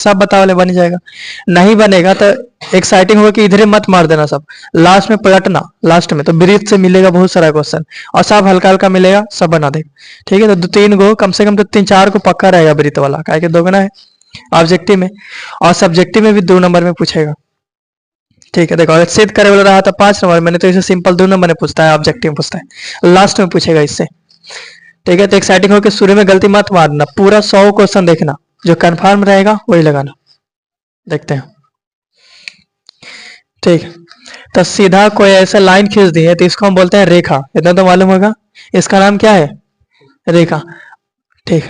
सब बता वाले बन जाएगा। नहीं बनेगा तो एक्साइटिंग होगा कि इधर मत मार देना सब, लास्ट में पलटना, लास्ट में तो ब्रीथ से मिलेगा बहुत सारा क्वेश्चन, और सब हल्का हल्का मिलेगा, सब बना देगा। ठीक है, तो 2-3 गो कम से कम, तो 3-4 को पक्का रहेगा ब्रीथ वाला, काहे कि दोगुना है ऑब्जेक्टिव में, और सब्जेक्टिव में भी 2 नंबर में पूछेगा। ठीक है, देखो अगर सिद्ध करे बोल रहा था 5 नंबर, मैंने तो इसे सिंपल 2 नंबर में पूछता है, ऑब्जेक्टिव में पूछता है, लास्ट में पूछेगा इससे। ठीक है, तो एक्साइटिंग होकर शुरू में गलती मत मारना, पूरा 100 क्वेश्चन देखना, जो कंफर्म रहेगा वही लगाना। देखते हैं। ठीक, तो सीधा कोई ऐसा लाइन खींच दी है तो इसको हम बोलते हैं रेखा, इतना तो मालूम होगा, इसका नाम क्या है? रेखा। ठीक,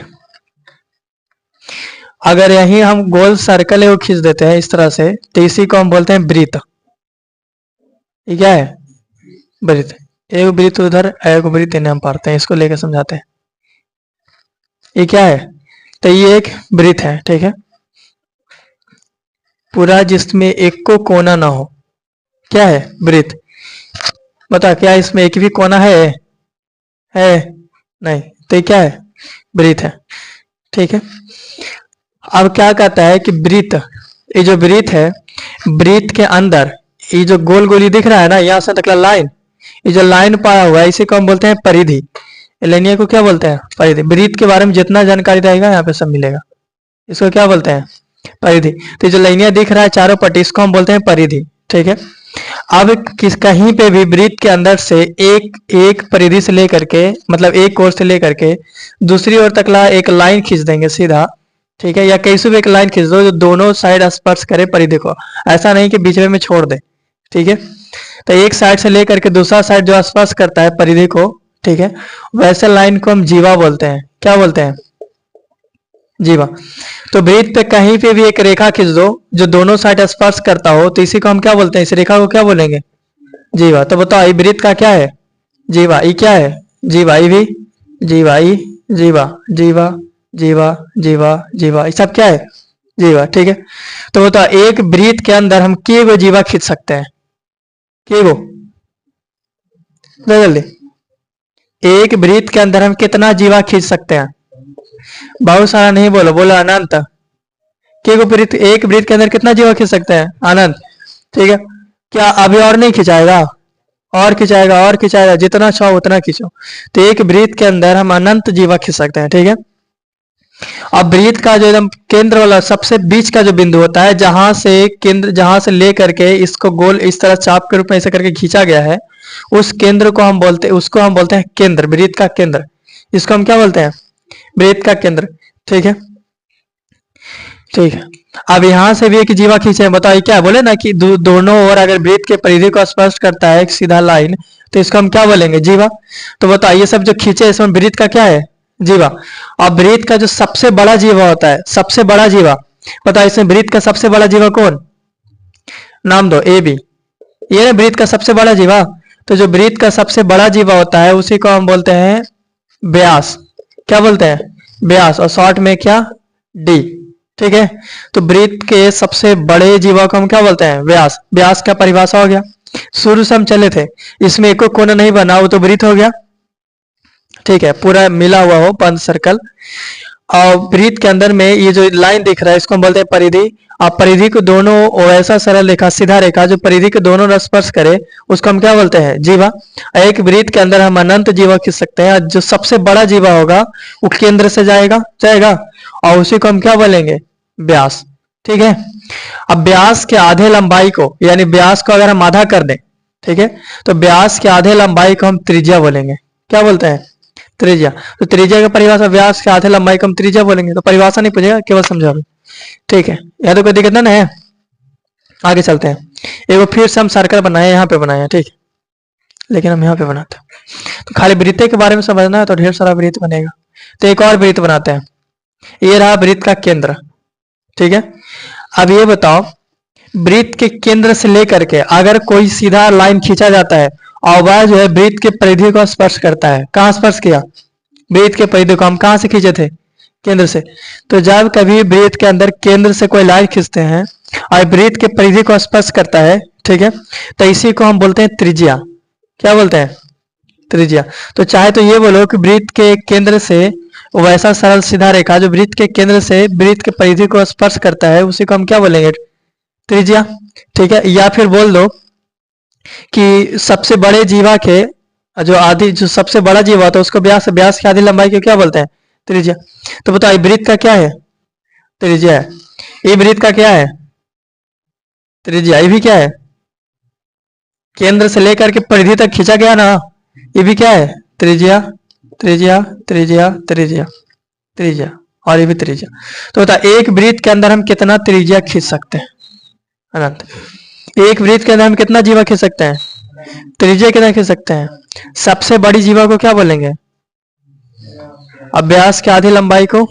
अगर यही हम गोल सर्कल को खींच देते हैं इस तरह से, तो इसी को हम बोलते हैं वृत्त। ये क्या है? वृत्त। एक वृत्त उधर, एक वृत्त इन्हें हम पढ़ते हैं, इसको लेकर समझाते हैं। ये क्या है? तो ये एक वृत्त है, ठीक है, पूरा जिसमें एक को कोना ना हो, क्या है? वृत्त। बता, क्या इसमें एक भी कोना है? नहीं, तो ये क्या है? वृत्त है। ठीक है, अब क्या कहता है कि वृत्त, ये जो वृत्त है, वृत्त के अंदर ये जो गोल गोली दिख रहा है ना, यहां से तक लाइन, ये जो लाइन पाया हुआ है इसी को हम बोलते हैं परिधि। लेनिया को क्या बोलते हैं? परिधि। वृत्त के बारे में जितना जानकारी रहेगा यहाँ पे सब मिलेगा, इसको क्या बोलते हैं? परिधि। तो जो लाइनिया दिख रहा है चारों पट्टी, इसको हम बोलते हैं परिधि। ठीक है, अब कहीं पे भी वृत्त के अंदर से एक परिधि से लेकर के, मतलब एक कोर से लेकर के दूसरी ओर तक ला एक लाइन खींच देंगे सीधा। ठीक है, या कैसे भी एक लाइन खींच दो जो दोनों साइड स्पर्श करे परिधि को, ऐसा नहीं कि बीच में छोड़ दे। ठीक है, तो एक साइड से लेकर के दूसरा साइड जो स्पर्श करता है परिधि को, ठीक है, वैसे लाइन को हम जीवा बोलते हैं। क्या बोलते हैं? जीवा। तो वृत्त पे कहीं पे भी एक रेखा खींच दो जो दोनों साइड स्पर्श करता हो, तो इसी को हम क्या बोलते हैं? इस रेखा को क्या बोलेंगे? जीवा। तो बताओ ये वृत्त का क्या है? जीवा। ये क्या है? जीवा। ये भी जीवा। ये जीवा, जीवा, जीवा, जीवा, जीवा, ये सब क्या है? जीवा। ठीक है, तो बताओ एक वृत्त के अंदर हम के गो जीवा खींच सकते हैं? के गो? जल्दी, एक वृत्त के अंदर हम कितना जीवा खींच सकते हैं? बहुत सारा नहीं बोलो, बोलो अनंत। के गो वृत्त, एक वृत्त के अंदर कितना जीवा खींच सकते हैं? अनंत। ठीक है, क्या अभी और नहीं खिंचाएगा? और खिंचाएगा, और खिंचाएगा, जितना चाहो उतना खींचो। तो एक वृत्त के अंदर हम अनंत जीवा खींच सकते हैं। ठीक है, अब वृत्त का जो एकदम केंद्र वाला सबसे बीच का जो बिंदु होता है, जहां से केंद्र, जहां से लेकर के इसको गोल इस तरह चाप के रूप में ऐसे करके खींचा गया है, उस केंद्र को हम बोलते हैं, उसको हम बोलते हैं केंद्र, वृत्त का केंद्र। इसको हम क्या बोलते हैं? वृत्त का केंद्र। ठीक है, ठीक है, अब यहां से भी एक जीवा खींचे, बताइए क्या बोले ना कि दोनों ओर अगर वृत्त के परिधि को स्पर्श करता है एक सीधा लाइन, तो इसको हम क्या बोलेंगे? जीवा। तो बताइए सब जो खींचे इसमें वृत्त का क्या है? जीवा। और वृत्त का जो सबसे बड़ा जीवा होता है, सबसे बड़ा जीवा, पता है इसमें वृत्त का सबसे बड़ा जीवा कौन? नाम दो। ए बी, ये ना वृत्त का सबसे बड़ा जीवा। तो जो वृत्त का सबसे बड़ा जीवा होता है उसी को हम बोलते हैं व्यास। क्या बोलते हैं? व्यास। और शॉर्ट में क्या? डी। ठीक है, तो वृत्त के सबसे बड़े जीवा को हम क्या बोलते हैं? व्यास। व्यास का परिभाषा हो गया, शुरू से हम चले थे, इसमें एक कोना नहीं बना वो तो वृत्त हो गया। ठीक है, पूरा मिला हुआ हो बंद सर्कल। और वृत्त के अंदर में ये जो लाइन दिख रहा है इसको हम बोलते हैं परिधि। और परिधि को दोनों ऐसा सरल रेखा, सीधा रेखा जो परिधि के दोनों स्पर्श करे, उसको हम क्या बोलते हैं? जीवा। एक वृत्त के अंदर हम अनंत जीवा खींच सकते हैं, जो सबसे बड़ा जीवा होगा वो केंद्र से जाएगा और उसी को हम क्या बोलेंगे? व्यास। ठीक है, अब व्यास के आधे लंबाई को, यानी व्यास को अगर हम आधा कर दें, ठीक है, तो व्यास के आधे लंबाई को हम त्रिज्या बोलेंगे। क्या बोलते हैं? त्रिज्या। तो त्रिज्या का परिभाषा, व्यास के आधे लंबाई को हम त्रिज्या बोलेंगे। तो परिभाषा नहीं पूछेगा, केवल समझाओगे। ठीक है, यहाँ तो कोई दिक्कत ना है। आगे चलते हैं, एक फिर से हम सर्कल बनाए, यहाँ पे बनाए हैं, ठीक है, लेकिन हम यहाँ पे बनाते हैं। तो खाली वृत्त के बारे में समझना है तो ढेर सारा वृत्त बनेगा। तो एक और वृत्त बनाते हैं, ये रहा वृत्त का केंद्र। ठीक है, अब ये बताओ वृत्त के केंद्र से लेकर के अगर कोई सीधा लाइन खींचा जाता है और वह जो है वृत्त के परिधि को स्पर्श करता है, कहाँ स्पर्श किया? वृत्त के परिधि को हम कहाँ से खींचे थे? केंद्र से। तो जब कभी वृत्त के अंदर केंद्र से कोई लाइन खींचते हैं और वृत्त के परिधि को स्पर्श करता है, ठीक है, तो इसी को हम बोलते हैं त्रिज्या। क्या बोलते हैं? त्रिज्या। तो चाहे तो ये बोलो कि वृत्त के केंद्र से वैसा सरल सीधा रेखा जो वृत्त के केंद्र से वृत्त के परिधि को स्पर्श करता है उसी को हम क्या बोलेंगे? त्रिज्या। ठीक है, या फिर बोल दो कि सबसे बड़े जीवा के जो सबसे बड़ा जीवा होता है उसको व्यास की आधी लंबाई को क्या बोलते हैं? त्रिज्या। तो बताओ वृत्त का क्या है? त्रिज्या है। ये वृत्त का क्या है? त्रिज्या। ये भी क्या है? केंद्र से लेकर के परिधि तक खींचा गया ना, ये भी क्या है? त्रिज्या। त्रिज्या त्रिज्या त्रिज्या त्रिज्या, और ये भी त्रिज्या। तो बता एक वृत्त के अंदर हम कितना त्रिज्या खींच सकते हैं? अनंत। एक वृत्त के अंदर हम कितना जीवा खींच सकते हैं? त्रिज्या कितना खींच सकते हैं? सबसे बड़ी जीवा को क्या बोलेंगे? अब व्यास की आधी लंबाई को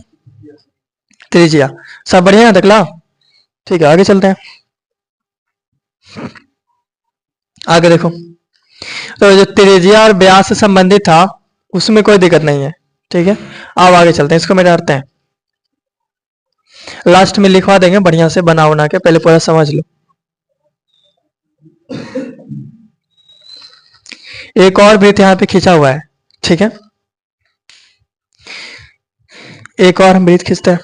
त्रिज्या। सब बढ़िया है तकला? ठीक है, आगे चलते हैं। आगे देखो, तो जो त्रिज्या और व्यास से संबंधित था उसमें कोई दिक्कत नहीं है। ठीक है, अब आगे चलते हैं, इसको मिटाते हैं, लास्ट में लिखवा देंगे बढ़िया से बना बना के, पहले पूरा समझ लो। एक और वृत्त यहाँ पे खींचा हुआ है। ठीक है, एक और हम वृत्त खींचते हैं।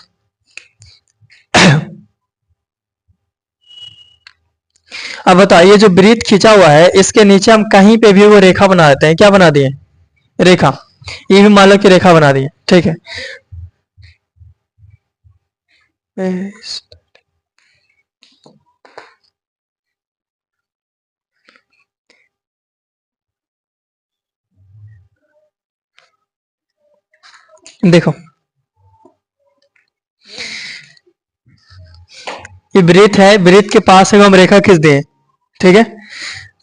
अब बताइए जो वृत्त खींचा हुआ है इसके नीचे हम कहीं पे भी वो रेखा बना देते हैं। क्या बना दिए? रेखा। ये भी मान लो कि रेखा बना दिए। ठीक है, देखो ये वृत्त है, वृत्त के पास है हम रेखा खींच दिए। ठीक है,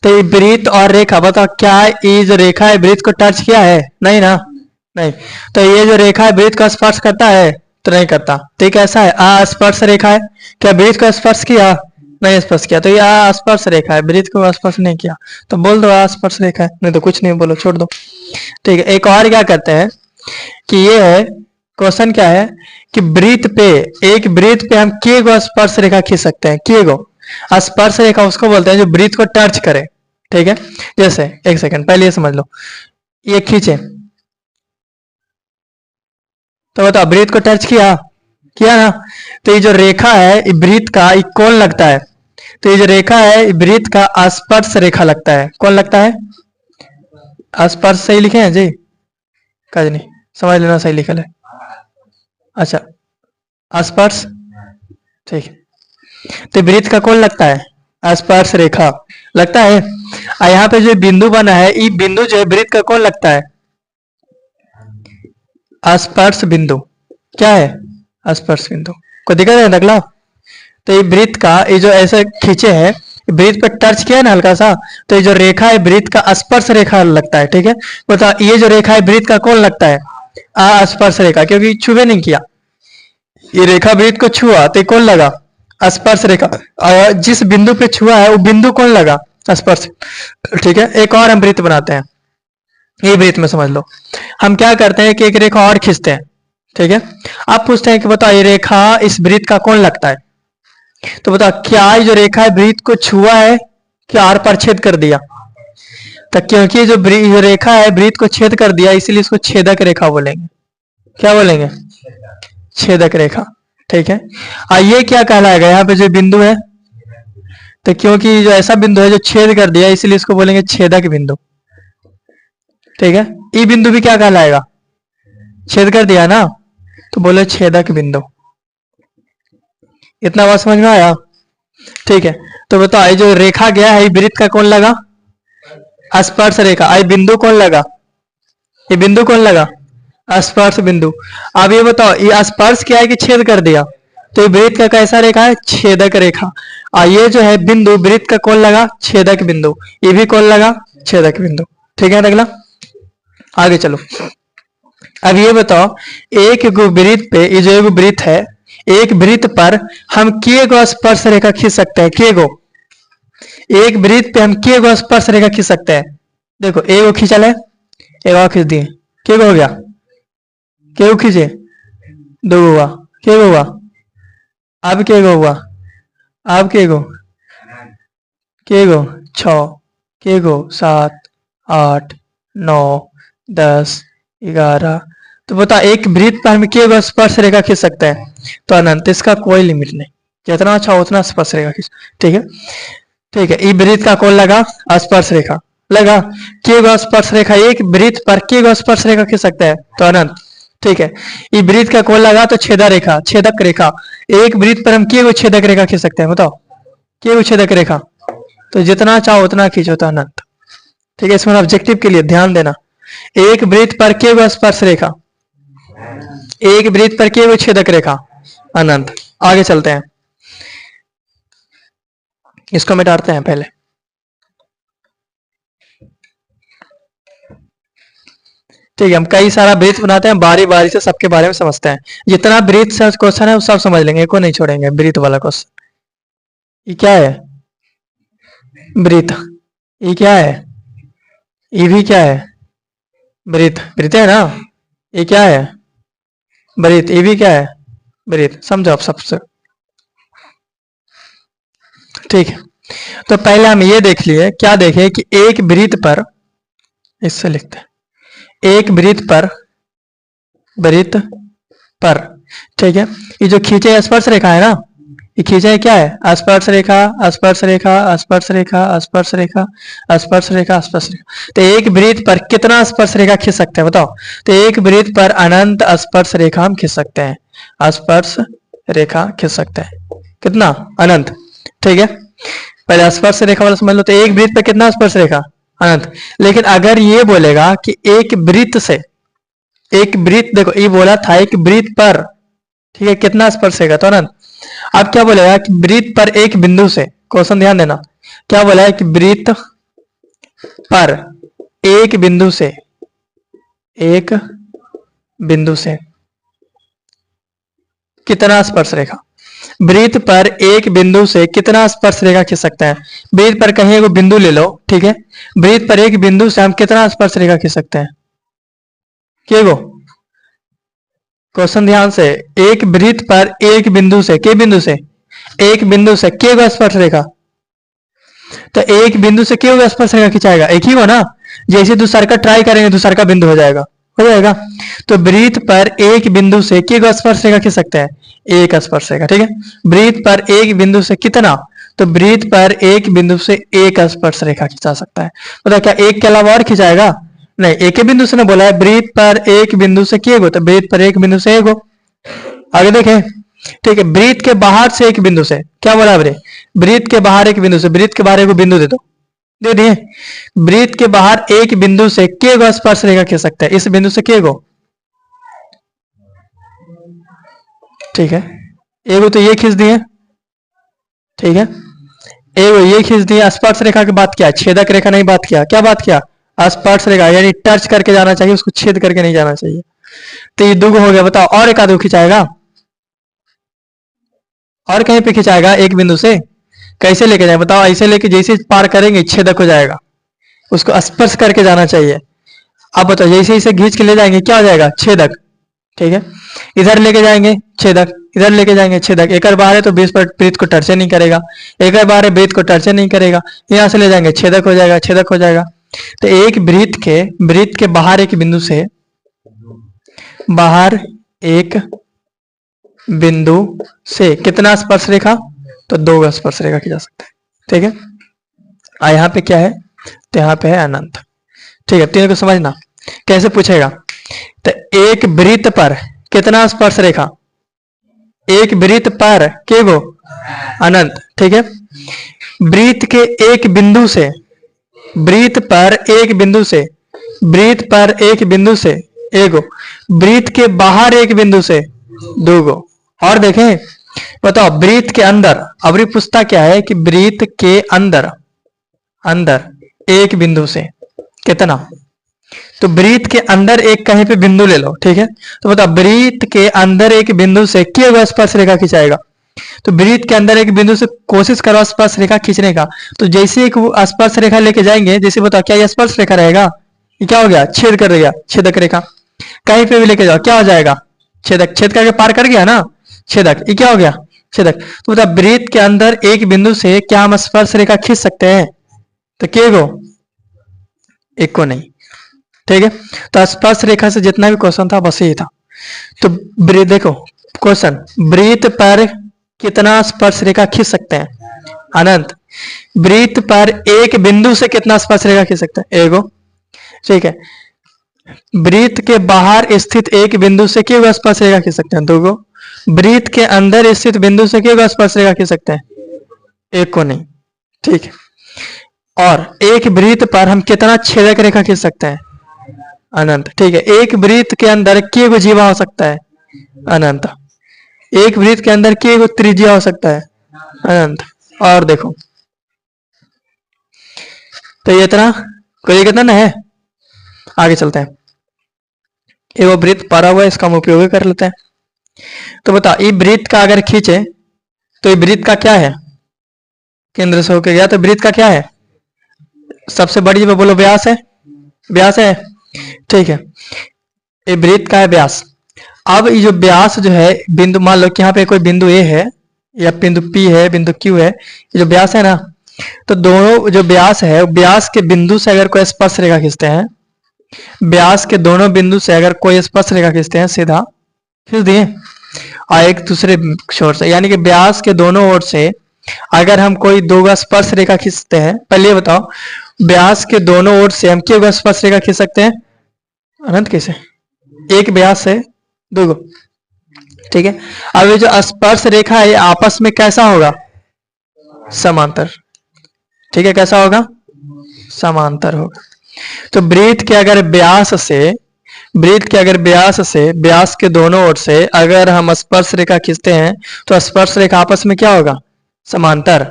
तो ये वृत्त और रेखा, बताओ क्या ये जो रेखा है वृत्त को टच किया है? नहीं ना, नहीं। तो ये जो रेखा है वृत्त को स्पर्श करता है? तो नहीं करता। तो ये कैसा है? अस्पर्श रेखा है। क्या वृत्त को स्पर्श किया? नहीं स्पर्श किया। तो ये अस्पर्श रेखा है, वृत्त को स्पर्श नहीं किया। तो बोल दो अस्पर्श रेखा है, नहीं तो कुछ नहीं बोलो, छोड़ दो। ठीक है, एक और क्या करते हैं कि ये है क्वेश्चन क्या है कि वृत्त पे, एक वृत्त पे हम के गो स्पर्श रेखा खींच सकते हैं? के गो स्पर्श रेखा उसको बोलते हैं जो वृत्त को टच करे। ठीक है, जैसे एक सेकंड पहले ये समझ लो, ये खींचे तो बताओ वृत्त को टच किया? किया ना। तो ये जो रेखा है वृत्त का, ये कौन लगता है? तो ये जो रेखा है वृत्त का स्पर्श रेखा लगता है। कौन लगता है? स्पर्श। सही लिखे हैं जी? काज नहीं, समझ लेना सही लिखल है। अच्छा, स्पर्श। ठीक है, तो वृत्त का कौन लगता है? स्पर्श रेखा लगता है। और यहाँ पे जो बिंदु बना है, ये बिंदु जो है वृत्त का कौन लगता है? स्पर्श बिंदु। क्या है? स्पर्श बिंदु। कोई दिक्कत है अगला? तो ये वृत्त का, ये जो ऐसे खींचे है वृत्त पर टच किया है ना हल्का सा, तो ये जो रेखा है वृत्त का स्पर्श रेखा लगता है। ठीक है, बताओ ये जो रेखा है वृत्त का कौन लगता है? स्पर्श रेखा, क्योंकि छुए नहीं किया। ये रेखा वृत्त को छुआ तो कौन लगा? स्पर्श रेखा। और जिस बिंदु पे छुआ है वो बिंदु कौन लगा? स्पर्श। ठीक है, एक और हम वृत्त बनाते हैं, ये वृत्त में समझ लो। हम क्या करते हैं कि एक रेखा और खींचते हैं। ठीक है, आप पूछते हैं कि बताओ ये रेखा इस वृत्त का कौन लगता है? तो बताओ क्या ये जो रेखा है वृत्त को छुआ है कि आर पर छेद कर दिया? तो क्योंकि जो रेखा है वृत्त को छेद कर दिया इसलिए इसको छेदक रेखा बोलेंगे। क्या बोलेंगे? छेदक रेखा। ठीक है, ये क्या कहलाएगा? यहाँ पे जो बिंदु है, तो क्योंकि जो ऐसा बिंदु है जो छेद कर दिया इसलिए इसको बोलेंगे छेदक बिंदु। ठीक है, ये बिंदु भी क्या कहलाएगा? छेद कर दिया ना, तो बोले छेदक बिंदु। इतना बात समझ में आया? ठीक है, तो बताओ ये जो रेखा गया है वृत्त का कौन लगा? स्पर्श रेखा। आई बिंदु कौन लगा? ये बिंदु कौन लगा? स्पर्श बिंदु। अब ये बताओ ये स्पर्श किया है कि छेद कर दिया? तो ये वृत्त का कैसा रेखा है? छेदक रेखा। और ये जो है बिंदु वृत्त का कौन लगा? छेदक बिंदु। ये भी कौन लगा? छेदक बिंदु। ठीक है, अगला आगे चलो। अब ये बताओ एक वृत्त पे, ये जो एक वृत्त है, एक वृत्त पर हम के गो स्पर्श रेखा खींच सकते हैं? के गो, एक वृत्त पे हम के गो स्पर्श रेखा खींच सकते हैं? देखो एक गो खींचा ले, एक और खींच दिए, के गो हो गया? के गो खींचे, दो गो हुआ। के गो हुआ? अब के गो हुआ? अब के गो? के गो? 6, के गो 7, 8, 9, 10, 11। तो बता एक वृत्त पर हम के स्पर्श रेखा खींच सकते हैं? तो अनंत। इसका कोई लिमिट नहीं, जितना अच्छा उतना स्पर्श रेखा खींच। ठीक है, ठीक है। ई वृत्त का कौन लगा? स्पर्श रेखा लगा। के स्पर्श रेखा एक वृत्त पर के स्पर्श रेखा खींच सकते हैं? तो अनंत। ठीक है, ई वृत्त का कौन लगा? तो छेदा रेखा, छेदक रेखा। एक वृत्त पर हम के छेदक रेखा खींच सकते हैं? बताओ, के छेदक रेखा। तो जितना चाहो उतना खींचो, तो अनंत। ठीक है, इसमें ऑब्जेक्टिव के लिए ध्यान देना। एक वृत्त पर के स्पर्श रेखा, एक वृत्त पर के छेदक रेखा, अनंत। आगे चलते हैं, इसको मिटाते हैं पहले। ठीक है, हम कई सारा वृत्त बनाते हैं, बारी बारी से सबके बारे में समझते हैं। जितना वृत्त से क्वेश्चन है वो सब समझ लेंगे, को नहीं छोड़ेंगे वृत्त वाला क्वेश्चन। ये क्या है? वृत्त। ये क्या है? ये भी क्या है? वृत्त। वृत्त है ना? ये क्या है? वृत्त। ये भी क्या है? वृत्त। समझो आप सबसे। ठीक है, तो पहले हम ये देख लिए, क्या देखे कि एक वृत्त पर, इससे लिखते हैं, एक वृत्त पर, वृत्त पर, ठीक है, ये जो खींचे स्पर्श रेखा है ना, ये खींचे क्या है? स्पर्श रेखा, स्पर्श रेखा, स्पर्श रेखा, स्पर्श रेखा, स्पर्श रेखा, स्पर्श रेखा। तो एक वृत्त पर कितना स्पर्श रेखा खींच सकते हैं? बताओ। तो एक वृत्त पर अनंत स्पर्श रेखा हम खींच सकते हैं, स्पर्श रेखा खींच सकते हैं। कितना? अनंत। ठीक है, पहले स्पर्श रेखा वाला समझ लो। तो एक वृत्त पर कितना स्पर्श रेखा? अनंत। लेकिन अगर ये बोलेगा कि एक वृत्त से, एक वृत्त, देखो ये बोला था एक वृत्त पर, ठीक है, कितना स्पर्श रेखा? तो अनंत। अब क्या बोलेगा कि वृत्त पर एक बिंदु से, क्वेश्चन ध्यान देना, क्या बोला है कि वृत्त पर एक बिंदु से, एक बिंदु से कितना स्पर्श रेखा? वृत्त पर एक बिंदु से कितना स्पर्श रेखा खींच सकते हैं? वृत्त पर कहीं एक बिंदु ले लो, ठीक है, वृत्त पर एक बिंदु से हम कितना स्पर्श रेखा खींच सकते हैं? के गो? क्वेश्चन ध्यान से, एक वृत्त पर एक बिंदु से, के बिंदु से, एक बिंदु से के गो स्पर्श रेखा। तो एक बिंदु से के गो स्पर्श रेखा खिंचाएगा? एक ही हो ना। जैसे दूसरा का ट्राई करेंगे दूसरा का बिंदु हो जाएगा, हो जाएगा। तो वृत्त पर एक बिंदु से के गो स्पर्श रेखा खींच सकते हैं? एक स्पर्श रेखा। ठीक है, वृत्त पर एक बिंदु से कितना? तो वृत्त पर एक बिंदु से एक स्पर्श रेखा खिंचा सकता है। मतलब क्या एक के अलावा और खिंचाएगा? नहीं, एक ही बिंदु से ना बोला है, वृत्त पर एक बिंदु से के गो, तो वृत्त पर एक बिंदु से एक गो। आगे देखें, ठीक है, वृत्त के बाहर से एक बिंदु से, क्या बोला हमने? वृत्त के बाहर एक बिंदु से, वृत्त के बाहर एक बिंदु दे दो, दे दिए। वृत्त के बाहर एक बिंदु से के गो स्पर्श रेखा खींच सकता है? इस बिंदु से के गो, ठीक है, एगो तो ये खींच दिए, ठीक है, एगो ये खींच दिया। स्पर्श रेखा की बात किया, छेदक रेखा नहीं बात किया। क्या बात किया? स्पर्श रेखा, यानी टच करके जाना चाहिए, उसको छेद करके नहीं जाना चाहिए। तो ये दुगो हो गया। बताओ, और एक आधो खिंचाएगा? और कहीं पे खिंचाएगा एक बिंदु से? कैसे लेके जाए? बताओ, ऐसे लेके जैसे पार करेंगे छेदक हो जाएगा, उसको स्पर्श करके जाना चाहिए। अब बताओ, जैसे इसे खींच के ले जाएंगे क्या हो जाएगा? छेदक। ठीक है, इधर लेके जाएंगे छेदक, इधर लेके जाएंगे छेदक। एक बार है तो बीच पर वृत्त को टर्चे नहीं करेगा, एक बार है वृत्त को टर्चे नहीं करेगा, यहां से ले जाएंगे छेदक हो जाएगा, छेदक हो जाएगा। तो एक वृत्त के बाहर एक बिंदु से, बाहर एक बिंदु से कितना स्पर्श रेखा? तो दो स्पर्श रेखा की जा सकता है। ठीक है, यहाँ पे क्या है? तो यहाँ पे है अनंत। ठीक है, तीनों को समझना। कैसे पूछेगा? तो एक वृत्त पर कितना स्पर्श रेखा? एक वृत्त पर के गो? अनंत। ठीक है, वृत्त के एक बिंदु से, वृत्त पर एक बिंदु से, वृत्त पर एक बिंदु से एगो, वृत्त के बाहर एक बिंदु से दो गो। और देखें, बताओ वृत्त के अंदर, अब ये पूछता क्या है कि वृत्त के अंदर, अंदर एक बिंदु से कितना? तो वृत्त के अंदर एक कहीं पे बिंदु ले लो, ठीक है, तो बताओ वृत्त के अंदर एक बिंदु से क्या स्पर्श रेखा खिंचाएगा? तो वृत्त के अंदर एक बिंदु से कोशिश करो स्पर्श रेखा खींचने का। तो जैसे एक स्पर्श रेखा लेके जाएंगे, जैसे बताओ क्या यह स्पर्श रेखा रहेगा? ये क्या हो गया? छेद कर दिया, छेदक रेखा। कहीं पे भी लेके जाओ क्या हो जाएगा? छेदक। छेद करके पार कर गया ना, छेदक। ये क्या हो गया? छेदक। तो बताओ वृत्त के अंदर एक बिंदु से क्या हम स्पर्श रेखा खींच सकते हैं? तो के गो? एक को नहीं। ठीक है। तो स्पर्श रेखा से जितना भी क्वेश्चन था बस यही था। तो देखो क्वेश्चन, वृत्त पर कितना स्पर्श रेखा खींच सकते हैं? अनंत। वृत्त पर एक बिंदु से कितना स्पर्श रेखा खींच सकते हैं? एगो। ठीक है। वृत्त के बाहर स्थित एक बिंदु से क्यों स्पर्श रेखा खींच सकते हैं? दो गो। वृत्त के अंदर स्थित बिंदु से क्यों स्पर्श रेखा खींच सकते हैं? एक को नहीं। ठीक है। और एक वृत्त पर हम कितना छेदक रेखा खींच सकते हैं? अनंत। ठीक है। एक वृत्त के अंदर के गो जीवा हो सकता है? अनंत। एक वृत्त के अंदर के गो त्रिज्या हो सकता है? अनंत। और देखो तो ये इतना कोई कितना ना है। आगे चलते हैं। एगो वृत्त पड़ा हुआ है, इसका हम उपयोग कर लेते हैं। तो बता, ये वृत्त का अगर खींचे तो ये वृत्त का क्या है? केंद्र से होकर गया तो वृत्त का क्या है? सबसे बड़ी जो बोलो व्यास है। व्यास है। ठीक है। ये वृत्त का है व्यास। अब ये जो व्यास जो है बिंदु, मान लो कि यहाँ पे कोई बिंदु ए है या बिंदु पी है, बिंदु क्यू है, ये जो व्यास है ना, तो दोनों जो व्यास है, व्यास के बिंदु से अगर कोई स्पर्श रेखा खींचते हैं, व्यास के दोनों बिंदु से अगर कोई स्पर्श रेखा खींचते हैं, सीधा खींच दिए, और एक दूसरे छोर से, यानी कि व्यास के दोनों ओर से अगर हम कोई दो स्पर्श रेखा खींचते हैं, पहले ये बताओ व्यास के दोनों ओर से हम क्यों स्पर्श रेखा खींच सकते हैं? अनंत कैसे? एक व्यास से दो गो। ठीक है। अब ये जो स्पर्श रेखा है आपस में कैसा होगा? समांतर। ठीक है। कैसा होगा? समांतर होगा। तो वृत्त के अगर व्यास से, वृत्त के अगर व्यास से, व्यास के दोनों ओर से अगर हम स्पर्श रेखा खींचते हैं तो स्पर्श रेखा आपस में क्या होगा? समांतर।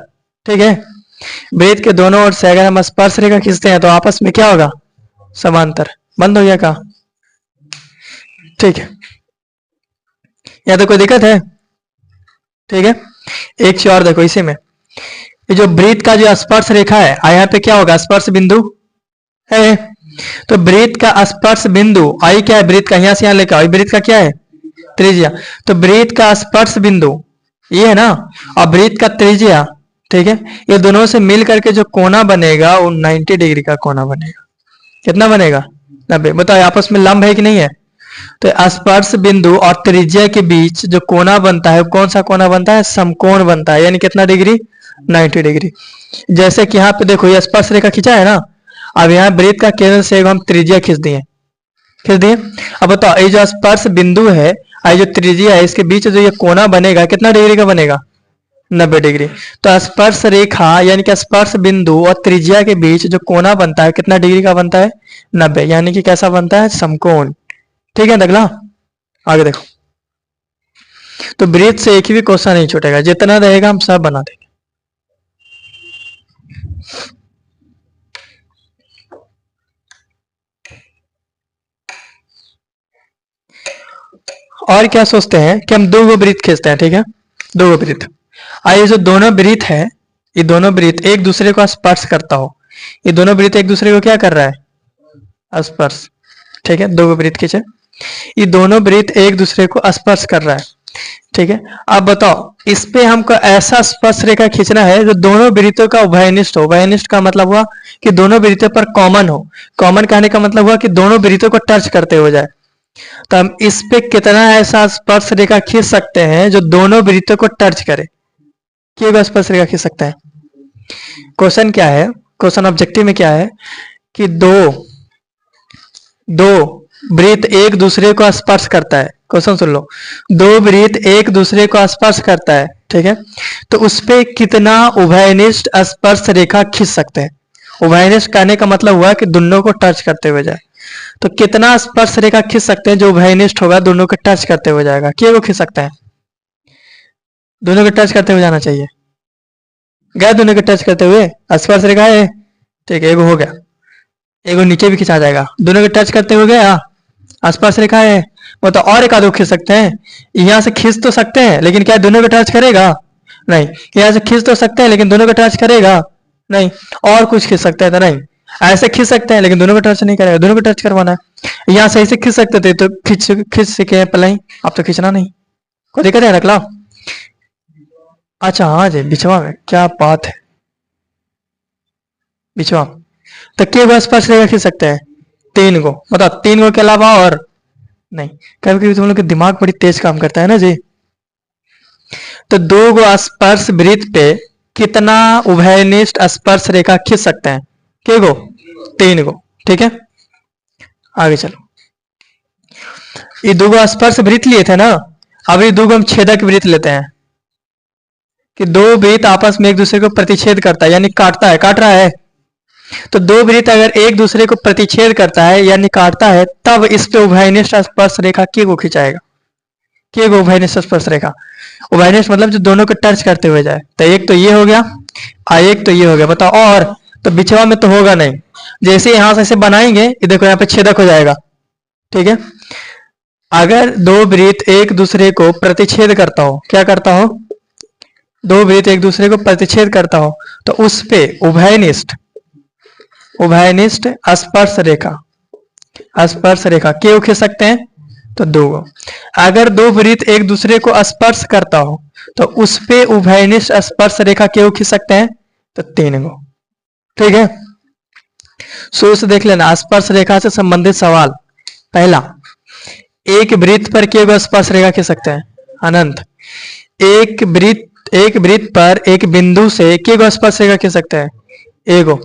ठीक है। वृत्त के दोनों ओर से अगर हम स्पर्श रेखा खींचते हैं तो आपस में क्या होगा? समांतर। बंद हो गया का? ठीक है। या तो कोई दिक्कत है? ठीक है। एक चीज और देखो, इसी में ये जो वृत्त का जो स्पर्श रेखा है, यहाँ पे क्या होगा? स्पर्श बिंदु है। तो वृत्त का स्पर्श बिंदु आई क्या है? वृत्त का यहां से यहां लेकर, वृत्त का क्या है? त्रिज्या। तो वृत्त का स्पर्श बिंदु ये है ना, और वृत्त का त्रिज्या, ठीक है, ये दोनों से मिल करके जो कोना बनेगा वो 90 डिग्री का कोना बनेगा। कितना बनेगा? 90। बताओ आपस में लंब है कि नहीं है? तो स्पर्श बिंदु और त्रिज्या के बीच जो कोना बनता है, कौन सा कोना बनता है? समकोण बनता है। यानी कितना डिग्री? 90 डिग्री। जैसे कि यहाँ पे देखो ये स्पर्श रेखा खींचा है ना, अब यहाँ वृत्त का केंद्र से हम त्रिज्या खींच दिए, खींच दिए। अब बताओ ये जो स्पर्श बिंदु है और जो त्रिज्या है, इसके बीच जो ये कोना बनेगा कितना डिग्री का बनेगा? 90 डिग्री। तो स्पर्श रेखा यानी कि स्पर्श बिंदु और त्रिज्या के बीच जो कोना बनता है कितना डिग्री का बनता है? 90। यानी कि कैसा बनता है? समकोण। ठीक है। अगला आगे देखो। तो वृत्त से एक भी क्वेश्चन नहीं छूटेगा, जितना रहेगा हम सब बना देंगे। और क्या सोचते हैं कि हम दो गो वृत्त खींचते हैं, ठीक है, दो गो वृत्त। ये जो दोनों वृत्त है, ये दोनों वृत्त एक दूसरे को स्पर्श करता हो, ये दोनों वृत्त एक दूसरे को क्या कर रहा है? स्पर्श। ठीक है। दो गो वृत्त खींचे, ये दोनों वृत्त एक दूसरे को स्पर्श कर रहा है। ठीक है। अब बताओ इस पे हमको ऐसा स्पर्श रेखा खींचना है जो दोनों वृत्तों का उभयनिष्ठ हो। उभयनिष्ठ का मतलब हुआ कि दोनों वृत्तों पर कॉमन हो। कॉमन कहने का मतलब हुआ कि दोनों वृत्तों को टच करते हो जाए। तो हम इस पे कितना ऐसा स्पर्श रेखा खींच सकते हैं जो दोनों वृत्तों को टच करे? क्या स्पर्श रेखा खींच सकते हैं? क्वेश्चन क्या है? क्वेश्चन ऑब्जेक्टिव में क्या है कि दो वृत्त एक दूसरे को स्पर्श करता है। क्वेश्चन सुन लो, दो वृत्त एक दूसरे को स्पर्श करता है, ठीक है, तो उस पे कितना उभयनिष्ठ स्पर्श रेखा खींच सकते हैं? उभयनिष्ठ कहने का मतलब हुआ कि दोनों को टच करते हुए जाए। तो कितना स्पर्श रेखा खींच सकते हैं जो उभयनिष्ठ होगा, दोनों को टच करते हुए जाएगा? क्या वो खींच सकता है? दोनों को टच करते हुए जाना चाहिए। गया दोनों को टच करते हुए स्पर्श रेखा है। ठीक है, एगो हो गया, एगो नीचे भी खिंचा जाएगा। दोनों को टच करते हुए गया, आसपास रेखा है। वो तो और एक आधो खींच सकते हैं, यहां से खींच तो सकते हैं लेकिन क्या दोनों को टच करेगा? नहीं। यहां से खींच तो सकते हैं लेकिन दोनों को टच करेगा? नहीं। और कुछ खींच सकते हैं तो नहीं, ऐसे खींच सकते हैं लेकिन दोनों को टच नहीं करेगा, दोनों को टच करवाना है। यहाँ से ऐसे खींच सकते थे तो खींच सके पलाई, अब तो खींचना नहीं। कोई दिक्कत है? रखला। अच्छा हाँ जी, बिछवा में क्या बात है, बिछवा तो के स्पर्श रेखा खींच सकते हैं? 3 गो, बताओ 3 गो के अलावा और नहीं। कभी कभी तुम लोग का दिमाग बड़ी तेज काम करता है ना जी। तो 2 गो स्पर्श वृत्त पे कितना उभयनिष्ठ स्पर्श रेखा खींच सकते हैं? के गो? 3 गो। ठीक है, आगे चलो। ये 2 गो स्पर्श वृत्त लिए थे ना, अब ये 2 गो हम छेदक वृत्त लेते हैं कि 2 वृत्त आपस में एक दूसरे को प्रतिच्छेद करता है, यानी काटता है, काट रहा है। तो 2 वृत्त अगर एक दूसरे को प्रतिच्छेद करता है यानी काटता है, तब इस पे उभयनिष्ठ स्पर्श रेखा के को खिंचाएगा। के गो उभयनिष्ठ स्पर्श रेखा? उभयनिष्ठ मतलब जो दोनों को टच करते हुए जाए। तो एक तो ये हो गया, एक तो ये हो गया, बताओ और? तो बिछवा में तो होगा नहीं। जैसे यहां से ऐसे बनाएंगे, ये देखो यहाँ पे छेदक हो जाएगा। ठीक है, अगर 2 वृत्त एक दूसरे को प्रतिच्छेद करता हो, क्या करता हो? 2 वृत्त एक दूसरे को प्रतिच्छेद करता हो, तो उस पे उभयनिष्ठ स्पर्श रेखा क्यों खींच सकते हैं? तो 2 गो। अगर 2 वृत्त एक दूसरे को स्पर्श करता हो, तो उस पे उभयनिष्ठ स्पर्श रेखा क्यों खींच सकते हैं? तो 3 गो। ठीक है, शुरू से देख लेना स्पर्श रेखा से संबंधित सवाल। पहला, एक वृत्त पर क्यों स्पर्श रेखा खींच सकते हैं? अनंत। एक वृत्त पर एक बिंदु से क्यों स्पर्श रेखा खींच सकते हैं? एगो।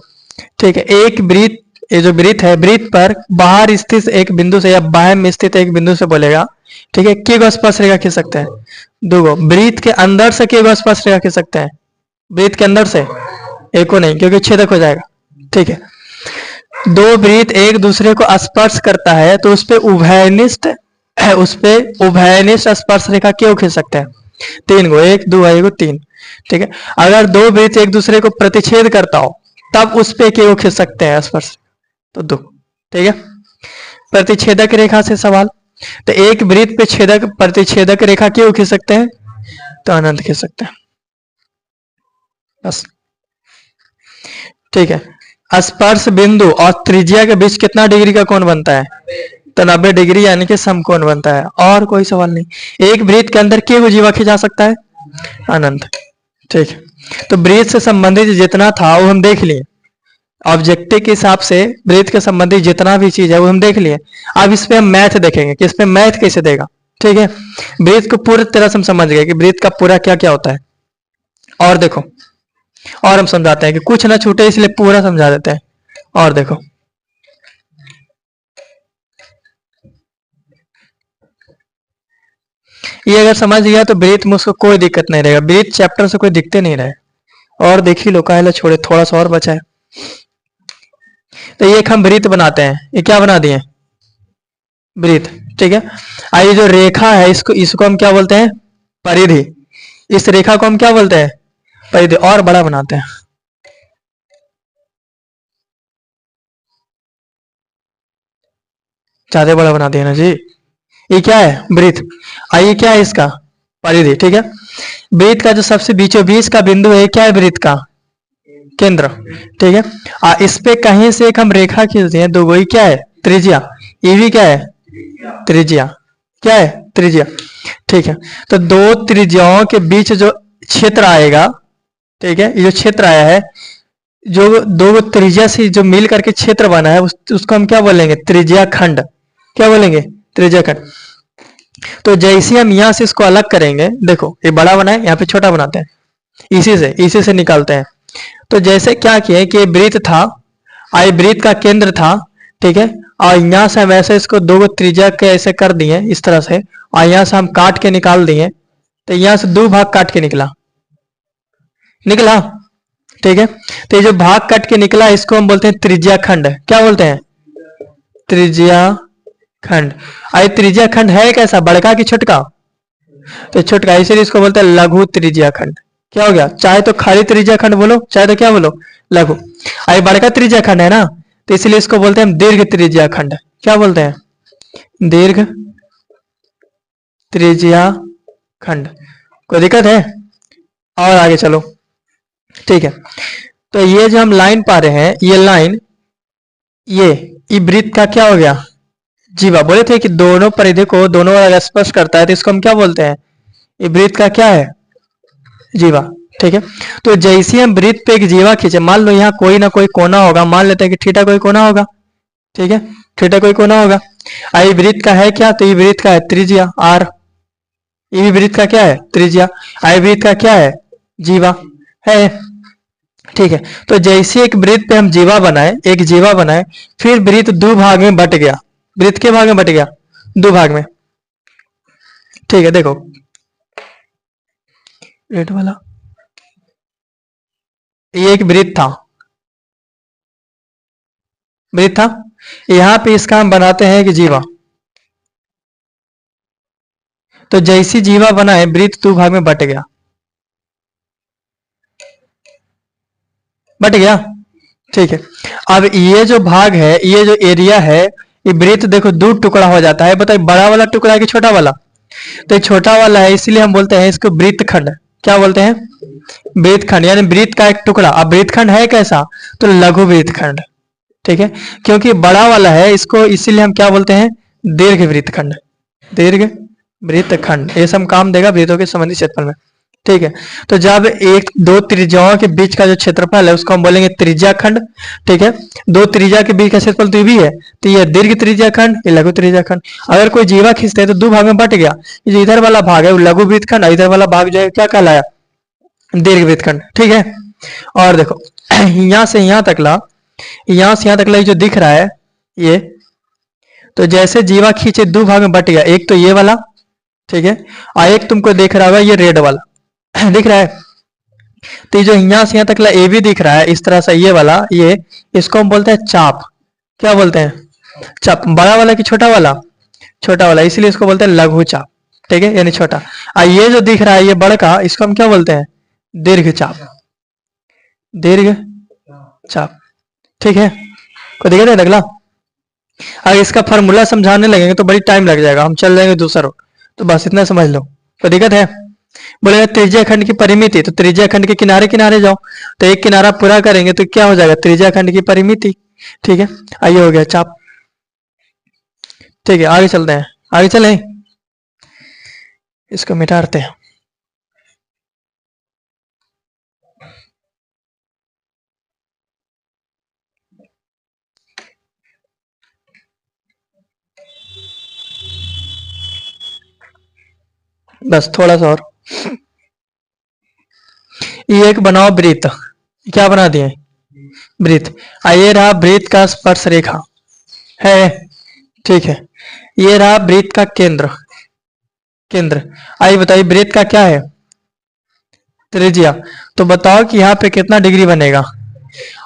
ठीक है, एक वृत्त, ये जो वृत्त है, वृत्त पर बाहर स्थित एक बिंदु से या बाह्य में स्थित एक बिंदु से बोलेगा। ठीक है, क्यों स्पर्श रेखा खींच सकते हैं? 2 गो। वृत्त के अंदर से क्यों स्पर्श रेखा खींच सकते हैं? वृत्त के अंदर से एक को नहीं, क्योंकि छेदक हो जाएगा। ठीक है, 2 वृत्त एक दूसरे को स्पर्श करता है, तो उस पे उभयनिष्ठ स्पर्श रेखा क्यों खींच सकते हैं? 3 गो, 1 2 1 3। ठीक है, अगर 2 वृत्त एक दूसरे को प्रतिच्छेद करता हो, तब उस पे क्यों खींच सकते हैं स्पर्श? तो 2। ठीक है, प्रतिच्छेदक रेखा से सवाल। तो एक वृत्त पे प्रतिच्छेदक रेखा क्यों खींच सकते हैं? तो अनंत खींच सकते हैं, बस। ठीक है, स्पर्श बिंदु और त्रिज्या के बीच कितना डिग्री का कोण बनता है? तो 90 डिग्री, यानी कि समकोण बनता है। और कोई सवाल नहीं। एक वृत्त के अंदर क्यों जीवा खींचा सकता है? अनंत। ठीक है, तो वृत्त से संबंधित जितना था वो हम देख लिए। ऑब्जेक्टिव के हिसाब से वृत्त के संबंधित जितना भी चीज है वो हम देख लिए। अब इस पे हम मैथ देखेंगे कि इस पे मैथ कैसे देगा। ठीक है, वृत्त को पूरी तरह से हम समझ गए कि वृत्त का पूरा क्या क्या होता है। और देखो, और हम समझाते हैं कि कुछ ना छूटे, इसलिए पूरा समझा देते हैं। और देखो, ये अगर समझ गया तो वृत्त में उसको कोई दिक्कत नहीं रहेगा। वृत्त चैप्टर से कोई दिखते नहीं रहे। और देख ही लो, काहे छोड़े, थोड़ा सा और बचा है। तो ये एक हम वृत्त बनाते हैं। ये क्या बना दिए? वृत्त। ठीक है, आइए जो रेखा है इसको हम क्या बोलते हैं? परिधि। इस रेखा को हम क्या बोलते हैं? परिधि। और बड़ा बनाते हैं, ज्यादा बड़ा बना दिया ना जी। ये क्या है? वृत्त। आइए क्या है इसका? परिधि। ठीक है, वृत्त का जो सबसे बीचों बीच का बिंदु है, क्या है वृत्त का? केंद्र। ठीक है, इस पे कहीं से एक हम रेखा खींचते हैं, 2 गो। क्या है? त्रिज्या। ये भी क्या है? त्रिज्या। क्या है? त्रिज्या। ठीक है, तो 2 त्रिज्याओं के बीच जो क्षेत्र आएगा, ठीक है, ये जो क्षेत्र आया है, जो 2 त्रिज्या से जो मिल करके क्षेत्र बना है, उसको हम क्या बोलेंगे? त्रिज्या खंड। क्या बोलेंगे? त्रिज्या खंड। तो जैसे हम यहां से इसको अलग करेंगे, देखो ये बड़ा बना है, यहाँ पे छोटा बनाते हैं, इसी से निकालते हैं। तो जैसे क्या किया कि वृत्त था, आई वृत्त का केंद्र था। ठीक है, और यहाँ से हम ऐसे इसको 2 गो त्रिज्या के ऐसे कर दिए इस तरह से, और यहाँ से हम काट के निकाल दिए। तो यहाँ से 2 भाग काट के निकला। ठीक है, तो ये जो भाग कट के निकला, इसको हम बोलते हैं त्रिज्या खंड। क्या बोलते हैं? त्रिज्या खंड। आई त्रिज्या खंड है कैसा? बड़का कि छोटका? तो छोटका, इसीलिए इसको बोलते हैं लघु त्रिज्या खंड। क्या हो गया? चाहे तो खाली त्रिज्या खंड बोलो, चाहे तो क्या बोलो? लघु। आई बड़का त्रिज्या खंड है ना, तो इसलिए इसको बोलते हैं दीर्घ त्रिज्या खंड। क्या बोलते हैं? दीर्घ त्रिज्या खंड। कोई दिक्कत है? और आगे चलो। ठीक है, तो ये जो हम लाइन पा रहे हैं, ये लाइन, ये वृत्त का क्या हो गया? जीवा। बोले थे कि दोनों परिधि को दोनों ओर स्पर्श करता है, तो इसको हम क्या बोलते हैं? ये वृत्त का क्या है? जीवा। ठीक है, तो जैसे हम वृत्त पे एक जीवा खींचे, मान लो यहाँ कोई ना कोई कोना होगा, मान लेते हैं कि थीटा कोई कोना होगा। ठीक है, थीटा कोई कोना होगा। आई वृत्त का है क्या, तो ये वृत्त का है त्रिज्या आर, ये भी वृत्त का क्या है त्रिज्या, आई वृत्त का क्या है जीवा है। ठीक है, तो जैसे एक वृत्त पे हम जीवा बनाए, एक जीवा बनाए, फिर वृत्त दो भाग में बट गया, वृत्त के भाग में बट गया, दो भाग में। ठीक है, देखो रेड वाला, ये एक वृत्त था, वृत्त था, यहां पे इसका हम बनाते हैं कि जीवा। तो जैसी जीवा बनाए वृत्त दो भाग में बट गया, बट गया। ठीक है, अब ये जो भाग है, ये जो एरिया है, ये वृत्त देखो दो टुकड़ा हो जाता है। बताइए बड़ा वाला टुकड़ा है कि छोटा वाला, तो ये छोटा वाला है, इसीलिए हम बोलते हैं इसको वृत्तखंड। क्या बोलते हैं, वृत्तखंड, यानी वृत्त का एक टुकड़ा। अब वृत्तखंड है कैसा, तो लघु वृत्तखंड। ठीक है, क्योंकि बड़ा वाला है इसको, इसीलिए हम क्या बोलते हैं दीर्घ वृत्तखंड, दीर्घ वृत्तखंड। ये सब काम देगा वृत्तों के संबंधित क्षेत्रफल में। ठीक है, तो जब एक दो त्रिज्याओं के बीच का जो क्षेत्रफल है उसको हम बोलेंगे त्रिज्या खंड। ठीक है, दो त्रिज्या के बीच का क्षेत्रफल तो ये भी है, तो ये दीर्घ त्रिज्या खंड, ये लघु त्रिज्या खंड। अगर कोई जीवा खींचते हैं तो दो भाग में बट गया, ये जो इधर वाला भाग है वो लघु वृत्तखंड, इधर वाला भाग जो है क्या कहलाया दीर्घ वृत्तखंड। ठीक है, और देखो यहां से यहां तक ला, यहां से यहां तक ला जो दिख रहा है ये, तो जैसे जीवा खींचे दो भाग में बट गया, एक तो ये वाला, ठीक है, और एक तुमको देख रहा होगा ये रेड वाला दिख रहा है। तो जो यहां से यहां तक ला ए भी दिख रहा है इस तरह से, ये वाला, ये इसको हम बोलते हैं चाप। क्या बोलते हैं चाप। बड़ा वाला कि छोटा वाला, छोटा वाला, इसलिए इसको बोलते हैं लघु चाप। ठीक है, यानी छोटा। और ये जो दिख रहा है ये बड़का, इसको हम क्या बोलते हैं दीर्घ चाप, दीर्घ चाप। ठीक है, को दिक्कत है अगला। अगर इसका फॉर्मूला समझाने लगेंगे तो बड़ी टाइम लग जाएगा, हम चल जाएंगे दूसरा रोड। तो बस इतना समझ लो, कोई दिक्कत है। बोलेगा त्रिज्या खंड की परिमिति, तो त्रिज्या खंड के किनारे किनारे जाओ, तो एक किनारा पूरा करेंगे तो क्या हो जाएगा त्रिज्या खंड की परिमिति। ठीक है, आइए हो गया चाप। ठीक है, आगे चलते हैं, आगे चलें, इसको मिटाते हैं। बस थोड़ा सा और, ये एक बनाओ वृत्त, क्या बना दिए वृत्त। ये रहा वृत्त का स्पर्श रेखा है। ठीक है, ये रहा वृत्त का केंद्र, केंद्र। आइए बताइए वृत्त का क्या है त्रिज्या। तो बताओ कि यहाँ पे कितना डिग्री बनेगा।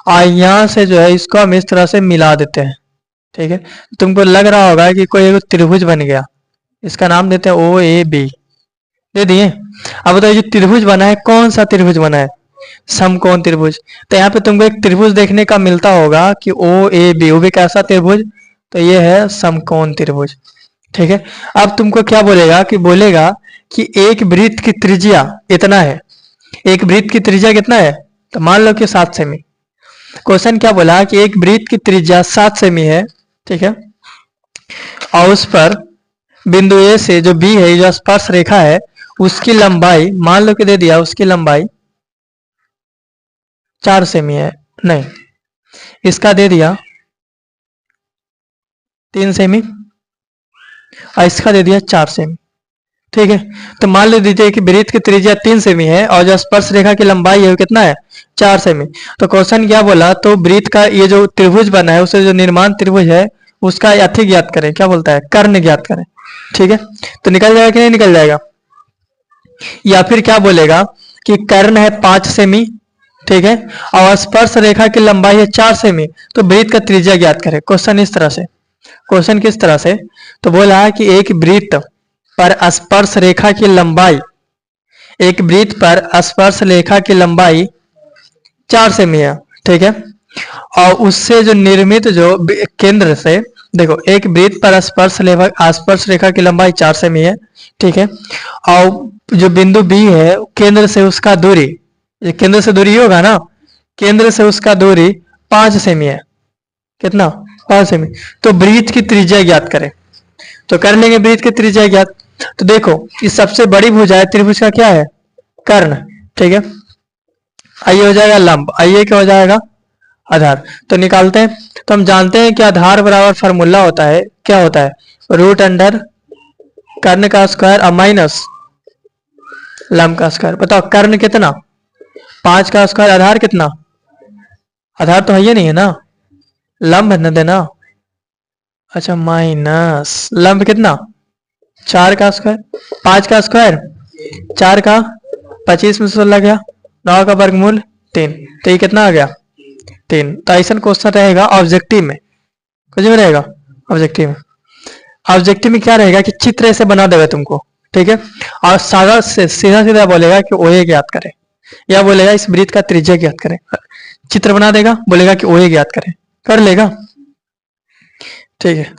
यहाँ से जो है इसको हम इस तरह से मिला देते हैं। ठीक है, तुमको लग रहा होगा कि कोई एक त्रिभुज बन गया, इसका नाम देते हैं ओ ए बी, दे दिए। अब बताइए जो त्रिभुज बना है कौन सा त्रिभुज बना है समकोण त्रिभुज। तो यहाँ पे तुमको एक त्रिभुज देखने का मिलता होगा कि ओ ए बी, वो भी कैसा त्रिभुज, तो ये है समकोण त्रिभुज। ठीक है, अब तुमको क्या बोलेगा कि बोलेगा कि एक वृत्त की त्रिज्या इतना है, एक वृत्त की त्रिज्या कितना है, तो मान लो कि 7 सेमी। क्वेश्चन क्या बोला कि एक वृत्त की त्रिज्या 7 सेमी है। ठीक है, और उस पर बिंदु ए से जो बी है, जो स्पर्श रेखा है, उसकी लंबाई मान लो कि दे दिया, उसकी लंबाई 4 सेमी है, नहीं इसका दे दिया 3 सेमी, और इसका दे दिया 4 सेमी। ठीक है, तो मान ले दीजिए कि वृत्त की त्रिज्या 3 सेमी है और जो स्पर्श रेखा की लंबाई है वो कितना है 4 सेमी। तो क्वेश्चन क्या बोला, तो वृत्त का ये जो त्रिभुज बना है उसे जो निर्माण त्रिभुज है उसका अथी ज्ञात करें, क्या बोलता है कर्ण ज्ञात करें। ठीक है, तो निकल जाएगा कि नहीं निकल जाएगा। या फिर क्या बोलेगा कि कर्ण है 5 सेमी, ठीक है, और स्पर्श रेखा की लंबाई है 4 सेमी, तो वृत्त का त्रिज्या ज्ञात करें। क्वेश्चन इस तरह से, क्वेश्चन किस तरह से, तो बोला है कि एक वृत्त पर स्पर्श रेखा की लंबाई, एक वृत्त पर स्पर्श रेखा की लंबाई 4 सेमी है। ठीक है, और उससे जो निर्मित जो केंद्र से, देखो एक वृत्त पर स्पर्श रेखा की लंबाई 4 सेमी है। ठीक है, और जो बिंदु बी है केंद्र से उसका दूरी, ये केंद्र से दूरी होगा ना, केंद्र से उसका दूरी 5 सेमी है। कितना 5 सेमी। तो वृत्त की त्रिज्या ज्ञात करें, तो कर लेंगे वृत्त की त्रिज्या ज्ञात। तो देखो इस सबसे बड़ी भुजा है त्रिभुज का क्या है कर्ण। ठीक है, आइए हो जाएगा लंब, आइए क्या हो जाएगा आधार। तो निकालते हैं। तो हम जानते हैं कि आधार बराबर फार्मूला होता है, क्या होता है, रूट अंडर कर्ण का स्क्वायर और माइनस लंब का स्क्वायर। बताओ कर्ण कितना, 5 का स्क्वायर, आधार कितना, आधार तो है ही नहीं है ना, लंब है ना देना। अच्छा माइनस लंब कितना, 4 का स्क्वायर, 5 का स्क्वायर 4 का, 25 में 16 गया, 9 का वर्गमूल 3, तो ये कितना आ गया 3। तो ऐसा क्वेश्चन रहेगा ऑब्जेक्टिव में, कुछ में रहेगा ऑब्जेक्टिव में। ऑब्जेक्टिव में क्या रहेगा कि चित्र ऐसे बना देगा तुमको, ठीक है, और सादा से सीधा सीधा बोलेगा कि ओए ज्ञात करें, या बोलेगा इस वृत्त का त्रिज्या ज्ञात करें। चित्र बना देगा, बोलेगा कि ओए ज्ञात करें, कर लेगा, ठीक है।